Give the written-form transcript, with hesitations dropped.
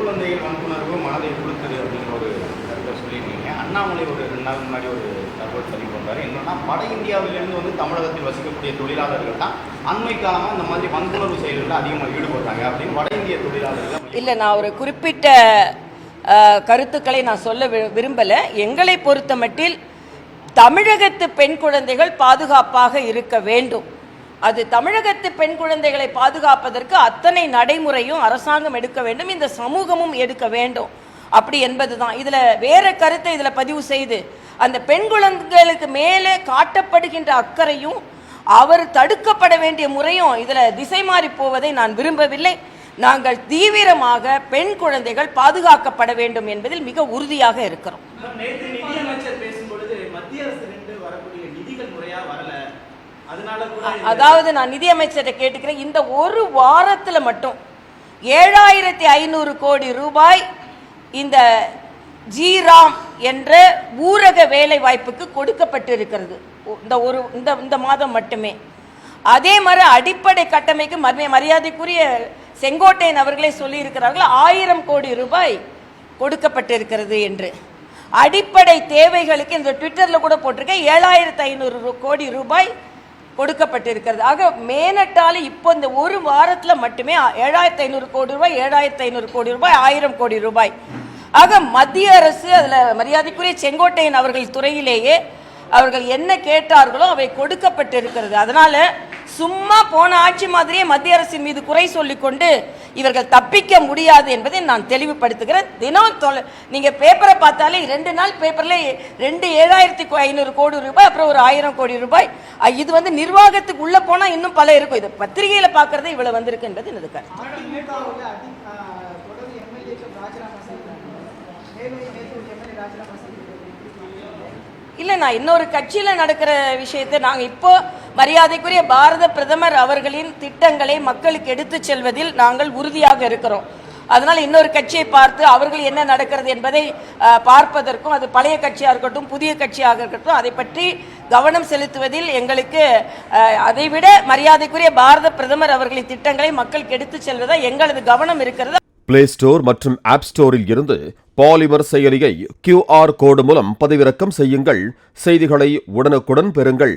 குழந்தைகள் வன்புணர்வு மனதை கொடுக்குது அப்படிங்கிற ஒரு கருத்தை சொல்லியிருக்கீங்க. அண்ணாமலை ஒரு 2 நாள் முன்னாடி ஒரு தகவல் பதிவு பண்ணுறாரு. என்னன்னா, வட இந்தியாவிலிருந்து வந்து தமிழகத்தில் வசிக்கக்கூடிய தொழிலாளர்கள் தான் அண்மை காலமாக இந்த மாதிரி வன்புணர்வு செயல்களில் அதிகமாக ஈடுபடுறாங்க அப்படின்னு வட இந்திய தொழிலாளர்கள். இல்லை, நான் ஒரு குறிப்பிட்ட கருத்துக்களை நான் சொல்ல விரும்பலை. எங்களை பொறுத்த மட்டில் தமிழகத்து பெண் குழந்தைகள் பாதுகாப்பாக இருக்க வேண்டும். அது தமிழகத்து பெண் குழந்தைகளை பாதுகாப்பதற்கு அத்தனை நடைமுறையும் அரசாங்கம் எடுக்க வேண்டும், இந்த சமூகமும் எடுக்க வேண்டும். அப்படி என்பது தான் இதில் வேற கருத்தை இதில் பதிவு செய்து அந்த பெண் குழந்தைகளுக்கு மேலே காட்டப்படுகின்ற அக்கறையும் அவர் தடுக்கப்பட வேண்டிய முறையும் இதில் திசை மாறி போவதை நான் விரும்பவில்லை. நாங்கள் தீவிரமாக பெண் குழந்தைகள் பாதுகாக்கப்பட வேண்டும் என்பதில் மிக உறுதியாக இருக்கிறோம். அதாவது நான் நிதியமைச்சரை கேட்டுக்கிறேன், இந்த ஒரு வாரத்தில் மட்டும் 7500 கோடி ரூபாய் இந்த ஜிராம் என்ற ஊரக வேலை வாய்ப்புக்கு கொடுக்கப்பட்டிருக்கிறது இந்த மாதம் மட்டுமே. அதே மாதிரி அடிப்படை கட்டமைக்கு மரியாதைக்குரிய செங்கோட்டையன் அவர்களே சொல்லியிருக்கிறார்கள் 1000 கோடி ரூபாய் கொடுக்கப்பட்டிருக்கிறது என்று. அடிப்படை தேவைகளுக்கு இந்த ட்விட்டரில் கூட போட்டிருக்கேன் 7500 கோடி ரூபாய் கொடுக்கப்பட்டிருக்கிறது. ஆக மேனட்டால் இப்போ இந்த ஒரு வாரத்தில் மட்டுமே 7500 கோடி ரூபாய் 7500 கோடி ரூபாய் 1000 கோடி ரூபாய். ஆக மத்திய அரசு அதில் மரியாதைக்குரிய செங்கோட்டையன் அவர்கள் துறையிலேயே அவர்கள் என்ன கேட்டார்களோ அவை கொடுக்கப்பட்டிருக்கிறது. அதனால சும்மா போன ஆட்சி மாதிரியே மத்திய அரசின் மீது குறை சொல்லிக்கொண்டு இவர்கள் தப்பிக்க முடியாது என்பதை நான் தெளிவுபடுத்துகிறேன். தினம் நீங்க பேப்பரை பார்த்தாலே 2 நாள் பேப்பர்ல 7500 கோடி ரூபாய், அப்புறம் ஒரு 1000 கோடி ரூபாய். இது வந்து நிர்வாகத்துக்கு உள்ள போனா இன்னும் பல இருக்கும். இது பத்திரிகையில பாக்குறது இவ்வளவு வந்திருக்கு என்பது எனது கருத்து. இல்லை, நான் இன்னொரு கட்சியில் நடக்கிற விஷயத்தை நாங்கள் இப்போ மரியாதைக்குரிய பாரத பிரதமர் அவர்களின் திட்டங்களை மக்களுக்கு எடுத்து செல்வதில் நாங்கள் உறுதியாக இருக்கிறோம். அதனால் இன்னொரு கட்சியை பார்த்து அவர்கள் என்ன நடக்கிறது என்பதை பார்ப்பதற்கும், அது பழைய கட்சியாக இருக்கட்டும் புதிய கட்சியாக இருக்கட்டும், அதை பற்றி கவனம் செலுத்துவதில் எங்களுக்கு அதைவிட மரியாதைக்குரிய பாரத பிரதமர் அவர்களின் திட்டங்களை மக்களுக்கு எடுத்து செல்வதில் எங்களது கவனம் இருக்கிறது. பிளே ஸ்டோர் மற்றும் ஆப் ஸ்டோரில் இருந்து பாலிமர் செயலியை QR கோடு மூலம் பதிவிறக்கம் செய்யுங்கள். செய்திகளை உடனுக்குடன் பெறுங்கள்.